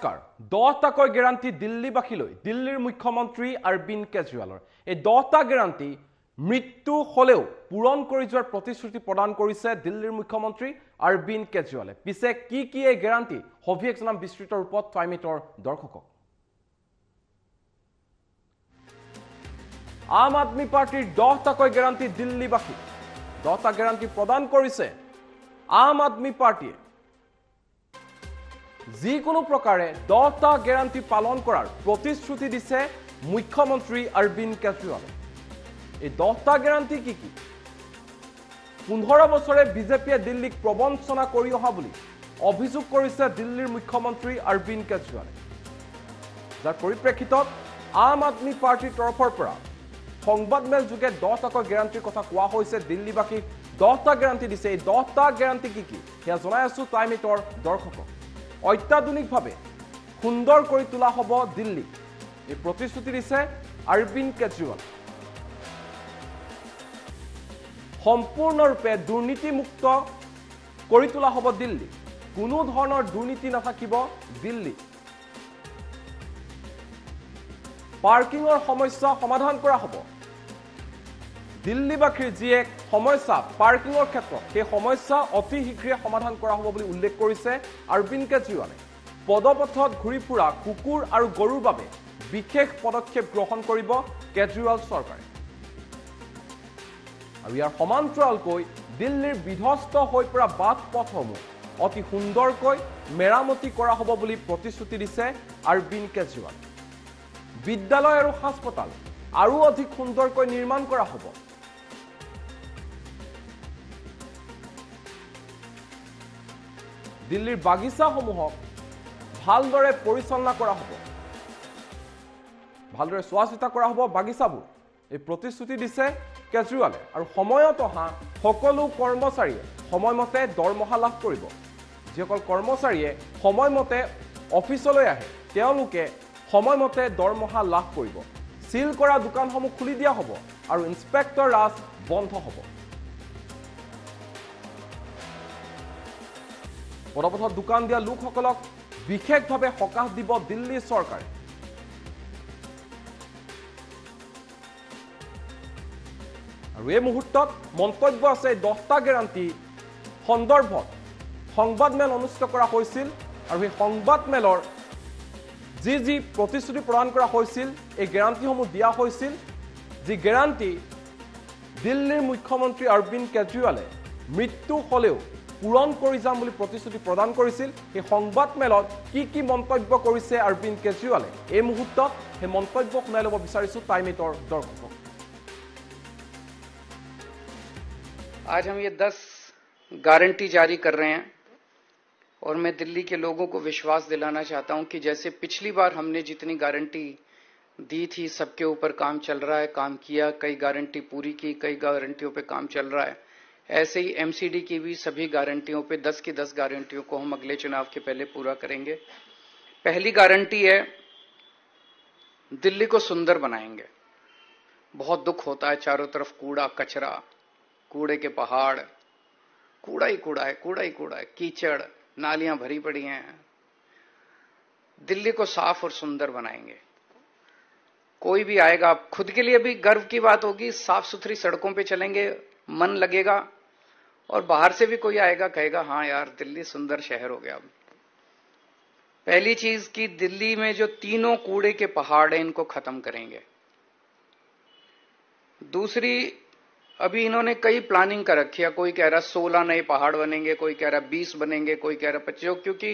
নমস্কাৰ 10টাকৈ গ্যাৰান্টি দিল্লীবাসীলৈ দিল্লীৰ মুখ্যমন্ত্ৰী অৰবিন্দ কেজৰিৱালৰ এই 10টা গ্যাৰান্টি মৃত্যু হলেও পূৰণ কৰি যোৱাৰ প্ৰতিশ্ৰুতি প্ৰদান কৰিছে দিল্লীৰ মুখ্যমন্ত্ৰী অৰবিন্দ কেজৰিৱালে পিছে কি এই গ্যাৰান্টি হভিক জনাম বিস্তৃত ৰূপত টাইমিটৰ দৰ্শকক আম আদমি পাৰ্টিৰ 10টাকৈ গ্যাৰান্টি দিল্লীবাসী 10টা গ্যাৰান্টি প্ৰদান কৰিছে আম আদমি পাৰ্টিয়ে যিকোনো প্ৰকাৰে 10টা গ্যাৰান্টি পালন কৰাৰ প্ৰতিশ্ৰুতি দিছে মুখ্যমন্ত্ৰী অৰবিন্দ কেজৰিৱালে এই 10টা গ্যাৰান্টি কি 15 বছৰে বিজেপিয়ে দিল্লীক প্ৰবঞ্চনা কৰি অহা বুলি অভিযোগ কৰিছে দিল্লীৰ মুখ্যমন্ত্ৰী অৰবিন্দ কেজৰিৱালে যাৰ পৰিপ্ৰেক্ষিতত আম আদমি পাৰ্টিৰ তৰফৰ পৰা সংবাদমেল যোগে 10টাকৈ গ্যাৰান্টিৰ কথা কোৱা হৈছে দিল্লীবাসীক 10টা গ্যাৰান্টি দিছে এই 10টা গ্যাৰান্টি কি সেয়া জনাই আছো টাইমিটৰ দৰ্শকক অত্যাধুনিকভাৱে সুন্দৰ কৰি তোলা হ'ব দিল্লী এই প্ৰতিশ্ৰুতি দিছে অৰবিন্দ কেজৰিৱাল সম্পূৰ্ণৰূপে দুৰ্নীতিমুক্ত কৰি তোলা হ'ব দিল্লী কোনো ধৰণৰ দুৰ্নীতি নাথাকিব দিল্লী পাৰ্কিংৰ সমস্যা সমাধান কৰা হ'ব দিল্লীবাসীৰ যি এক সমস্যা পাৰ্কিংৰ ক্ষেত্ৰত সেই সমস্যা অতি শীঘ্ৰে সমাধান কৰা হ'ব বুলি উল্লেখ কৰিছে অৰবিন্দ কেজৰিৱালে পদপথত ঘূৰি ফুৰা কুকুৰ আৰু গৰুৰ বাবে বিশেষ পদক্ষেপ গ্ৰহণ কৰিব কেজৰিৱাল চৰকাৰে আৰু ইয়াৰ সমান্তৰালকৈ দিল্লীৰ বিধ্বস্ত হৈ পৰা বাট পথসমূহ অতি সুন্দৰকৈ মেৰামতি কৰা হ'ব বুলি প্ৰতিশ্ৰুতি দিছে অৰবিন্দ কেজৰিৱাল বিদ্যালয় আৰু হাস্পতাল আৰু অধিক সুন্দৰকৈ নিৰ্মাণ কৰা হ'ব দিল্লীৰ বাগিচাসমূহক ভালদৰে পৰিচালনা কৰা হ'ব ভালদৰে চোৱা চিতা কৰা হ'ব বাগিচাবোৰ এই প্ৰতিশ্ৰুতি দিছে কেজৰিৱালে আৰু সময়ত অহা সকলো কৰ্মচাৰীয়ে সময়মতে দৰমহা লাভ কৰিব যিসকল কৰ্মচাৰীয়ে সময়মতে অফিচলৈ আহে তেওঁলোকে সময়মতে দৰমহা লাভ কৰিব সিল কৰা দোকানসমূহ খুলি দিয়া হ'ব আৰু ইন্সপেক্টৰ ৰাজ বন্ধ হ'ব পদপথত দোকান দিয়া লোকসকলক বিশেষভাৱে সকাহ দিব দিল্লী চৰকাৰে আৰু এই মুহূৰ্তত মন্তব্য আছে 10টা গ্যাৰান্টি সন্দৰ্ভত সংবাদমেল অনুষ্ঠিত কৰা হৈছিল আৰু এই সংবাদমেলৰ যি প্ৰতিশ্ৰুতি প্ৰদান কৰা হৈছিল এই গ্যাৰান্টিসমূহ দিয়া হৈছিল যি গ্যাৰান্টি দিল্লীৰ মুখ্যমন্ত্ৰী অৰবিন্দ কেজৰিৱালে মৃত্যু হলেও পূৰণ কৰি যাম বুলি প্ৰতিশ্ৰুতি প্ৰদান কৰিছিল এই সংবাদমেলত কি মন্তব্য কৰিছে অৰবিন্দ কেজৰিৱালে এই মুহূৰ্তত সেই মন্তব্য শুনাই ল'ব বিচাৰিছো টাইমিটৰ দৰ্শকক आज हम ये 10 गारंटी जारी कर रहे हैं और मैं दिल्ली के लोगों को विश्वास दिलाना चाहता हूं कि जैसे पिछली बार हमने जितनी गारंटी दी थी सबके ऊपर काम चल रहा है काम किया कई गारंटी पूरी की कई गारंटियों पे काम चल रहा है ऐसे ही एमसीडी की भी सभी गारंटियों पे 10 की 10 गारंटियों को हम अगले चुनाव के पहले पूरा करेंगे पहली गारंटी है दिल्ली को सुंदर बनाएंगे बहुत दुख होता है चारों तरफ कूड़ा कचरा कूड़े के पहाड़ कूड़ा ही कूड़ा है कीचड़ नालियां भरी पड़ी हैं दिल्ली को साफ और सुंदर बनाएंगे कोई भी आएगा खुद के लिए भी गर्व की बात होगी साफ सुथरी सड़कों पे चलेंगे मन लगेगा और बाहर से भी कोई आएगा कहेगा हाँ यार दिल्ली सुंदर शहर हो गया अब पहली चीज कि दिल्ली में जो तीनों कूड़े के पहाड़ हैं इनको खत्म करेंगे दूसरी अभी इन्होंने कई प्लानिंग कर रखी है कोई कह रहा 16 नए पहाड़ बनेंगे कोई कह रहा 20 बनेंगे कोई कह रहा 25 क्योंकि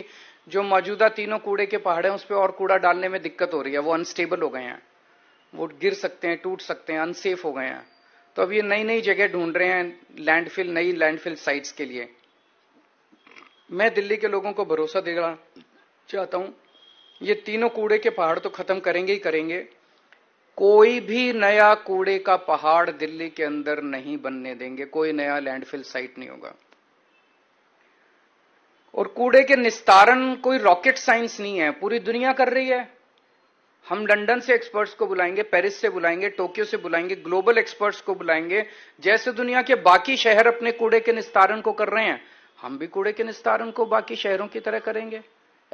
जो मौजूदा तीनों कूड़े के पहाड़ हैं उस पर और कूड़ा डालने में दिक्कत हो रही है वो अनस्टेबल हो गए हैं वो गिर सकते हैं टूट सकते हैं अनसेफ हो गए हैं तो अब ये नई जगह ढूंढ रहे हैं नई लैंडफिल साइट्स के लिए मैं दिल्ली के लोगों को भरोसा देना चाहता हूं ये तीनों कूड़े के पहाड़ तो खत्म करेंगे ही करेंगे कोई भी नया कूड़े का पहाड़ दिल्ली के अंदर नहीं बनने देंगे कोई नया लैंडफिल साइट नहीं होगा और कूड़े के निस्तारण कोई रॉकेट साइंस नहीं है पूरी दुनिया कर रही है हम लंदन से एक्सपर्ट्स को बुलाएंगे पेरिस से बुलाएंगे टोक्यो से बुलाएंगे ग्लोबल एक्सपर्ट्स को बुलाएंगे जैसे दुनिया के बाकी शहर अपने कूड़े के निस्तारण को कर रहे हैं हम भी कूड़े के निस्तारण को बाकी शहरों की तरह करेंगे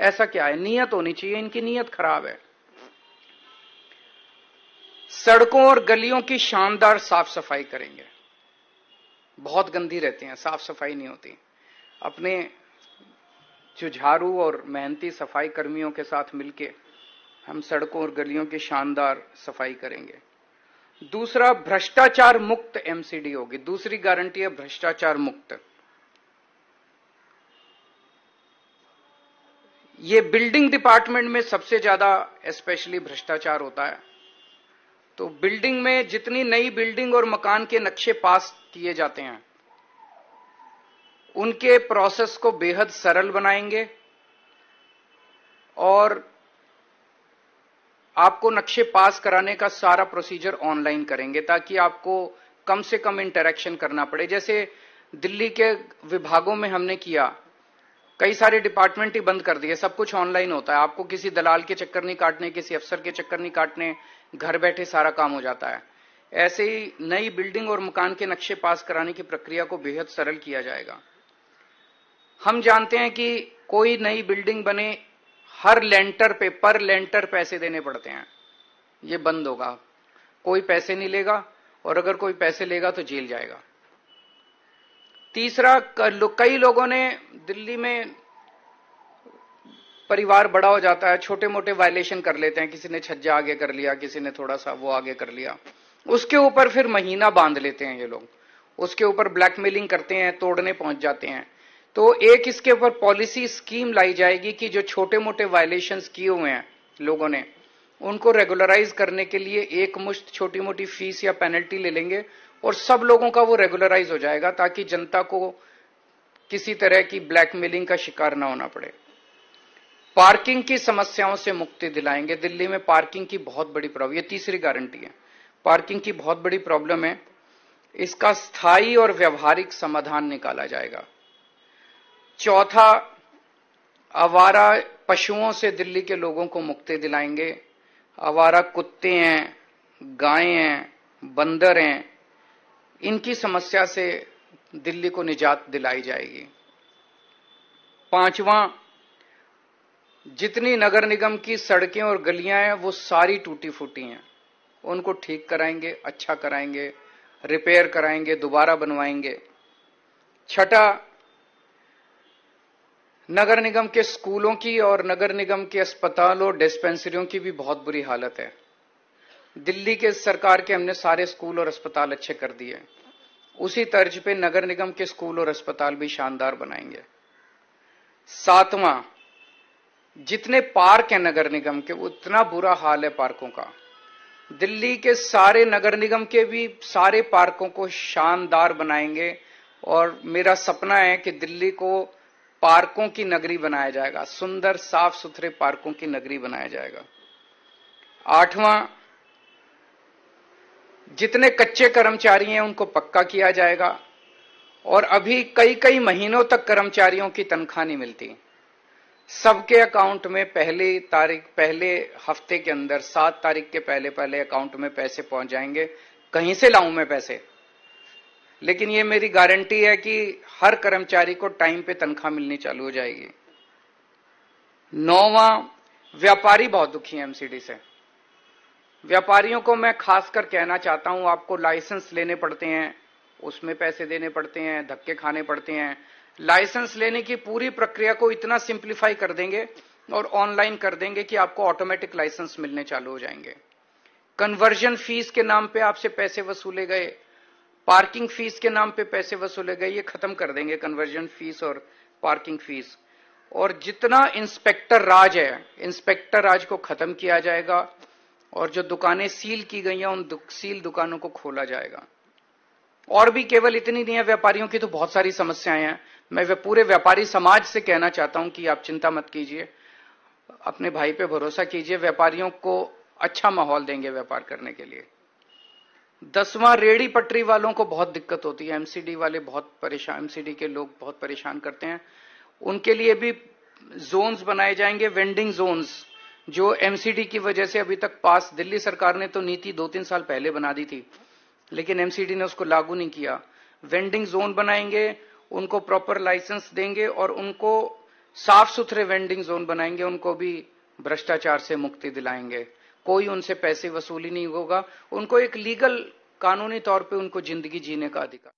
ऐसा क्या है? नीयत होनी चाहिए, इनकी नीयत खराब है। सड़कों और गलियों की शानदार साफ सफाई करेंगे। बहुत गंदी रहती हैं, साफ सफाई नहीं होती। अपने जुझारू और मेहनती सफाई कर्मियों के साथ मिलके हम सड़कों और गलियों की शानदार सफाई करेंगे। दूसरा, भ्रष्टाचार मुक्त एमसीडी होगी। दूसरी गारंटी है भ्रष्टाचार मुक्त। ये बिल्डिंग डिपार्टमेंट में सबसे ज्यादा स्पेशली भ्रष्टाचार होता है। तो बिल्डिंग में जितनी नई बिल्डिंग और मकान के नक्शे पास किए जाते हैं, उनके प्रोसेस को बेहद सरल बनाएंगे और आपको नक्शे पास कराने का सारा प्रोसीजर ऑनलाइन करेंगे, ताकि आपको कम से कम इंटरेक्शन करना पड़े। जैसे दिल्ली के विभागों में हमने किया, कई सारे डिपार्टमेंट ही बंद कर दिए, सब कुछ ऑनलाइन होता है। आपको किसी दलाल के चक्कर नहीं काटने, किसी अफसर के चक्कर नहीं काटने, घर बैठे सारा काम हो जाता है। ऐसे ही नई बिल्डिंग और मकान के नक्शे पास कराने की प्रक्रिया को बेहद सरल किया जाएगा। हम जानते हैं कि कोई नई बिल्डिंग बने, हर लेंटर पे पर लेंटर पैसे देने पड़ते हैं। ये बंद होगा, कोई पैसे नहीं लेगा, और अगर कोई पैसे लेगा तो जेल जाएगा। तीसरा, कई लोगों ने दिल्ली में परिवार बड़ा हो जाता है, छोटे मोटे वायलेशन कर लेते हैं, किसी ने छज्जा आगे कर लिया, किसी ने थोड़ा सा वो आगे कर लिया, उसके ऊपर फिर महीना बांध लेते हैं ये लोग, उसके ऊपर ब्लैकमेलिंग करते हैं, तोड़ने पहुंच जाते हैं। तो एक इसके ऊपर पॉलिसी स्कीम लाई जाएगी कि जो छोटे मोटे वायलेशंस किए हुए हैं लोगों ने, उनको रेगुलराइज करने के लिए एक मुश्त छोटी मोटी फीस या पेनल्टी ले लेंगे और सब लोगों का वो रेगुलराइज हो जाएगा, ताकि जनता को किसी तरह की ब्लैकमेलिंग का शिकार ना होना पड़े। पार्किंग की समस्याओं से मुक्ति दिलाएंगे। दिल्ली में पार्किंग की बहुत बड़ी प्रॉब्लम, ये तीसरी गारंटी है, पार्किंग की बहुत बड़ी प्रॉब्लम है, इसका स्थायी और व्यवहारिक समाधान निकाला जाएगा। चौथा, आवारा पशुओं से दिल्ली के लोगों को मुक्ति दिलाएंगे। आवारा कुत्ते हैं, गायें हैं, बंदर हैं, इनकी समस्या से दिल्ली को निजात दिलाई जाएगी। पांचवां, जितनी नगर निगम की सड़कें और गलियां हैं वो सारी टूटी फूटी हैं, उनको ठीक कराएंगे, अच्छा कराएंगे, रिपेयर कराएंगे, दोबारा बनवाएंगे। छठा, नगर निगम के स्कूलों की और नगर निगम के अस्पतालों और डिस्पेंसरियों की भी बहुत बुरी हालत है। दिल्ली के सरकार के हमने सारे स्कूल और अस्पताल अच्छे कर दिए, उसी तर्ज पे नगर निगम के स्कूल और अस्पताल भी शानदार बनाएंगे। सातवां, जितने पार्क हैं नगर निगम के, उतना बुरा हाल है पार्कों का। दिल्ली के सारे नगर निगम के भी सारे पार्कों को शानदार बनाएंगे और मेरा सपना है कि दिल्ली को पार्कों की नगरी बनाया जाएगा, सुंदर साफ सुथरे पार्कों की नगरी बनाया जाएगा। आठवां, जितने कच्चे कर्मचारी हैं उनको पक्का किया जाएगा और अभी कई कई महीनों तक कर्मचारियों की तनख्वाह नहीं मिलती, सबके अकाउंट में पहले हफ्ते के अंदर 7 तारीख के पहले अकाउंट में पैसे पहुंच जाएंगे। कहीं से लाऊं मैं पैसे, लेकिन ये मेरी गारंटी है कि हर कर्मचारी को टाइम पे तनख्वाह मिलनी चालू हो जाएगी। 9वां, व्यापारी बहुत दुखी हैं एमसीडी से। व्यापारियों को मैं खासकर कहना चाहता हूं, आपको लाइसेंस लेने पड़ते हैं, उसमें पैसे देने पड़ते हैं, धक्के खाने पड़ते हैं। लाइसेंस लेने की पूरी प्रक्रिया को इतना सिंप्लीफाई कर देंगे और ऑनलाइन कर देंगे कि आपको ऑटोमेटिक लाइसेंस मिलने चालू हो जाएंगे। कन्वर्जन फीस के नाम पे आपसे पैसे वसूले गए, पार्किंग फीस के नाम पे पैसे वसूले गए, ये खत्म कर देंगे कन्वर्जन फीस और पार्किंग फीस। और जितना इंस्पेक्टर राज है, इंस्पेक्टर राज को खत्म किया जाएगा और जो दुकानें सील की गई हैं उन सील दुकानों को खोला जाएगा। और भी केवल इतनी नहीं है, व्यापारियों की तो बहुत सारी समस्याएं हैं। मैं पूरे व्यापारी समाज से कहना चाहता हूं कि आप चिंता मत कीजिए, अपने भाई पे भरोसा कीजिए, व्यापारियों को अच्छा माहौल देंगे व्यापार करने के लिए। 10वां, रेडी पटरी वालों को बहुत दिक्कत होती है, एमसीडी वाले बहुत परेशान, एमसीडी के लोग बहुत परेशान करते हैं, उनके लिए भी जोन्स बनाए जाएंगे, वेंडिंग जोन्स, जो एमसीडी की वजह से अभी तक पास, दिल्ली सरकार ने तो नीति 2-3 साल पहले बना दी थी, लेकिन एमसीडी ने उसको लागू नहीं किया। वेंडिंग जोन बनाएंगे, उनको प्रॉपर लाइसेंस देंगे और उनको साफ सुथरे वेंडिंग जोन बनाएंगे, उनको भी भ्रष्टाचार से मुक्ति दिलाएंगे। कोई उनसे पैसे वसूली नहीं होगा, उनको एक लीगल कानूनी तौर पे उनको जिंदगी जीने का अधिकार।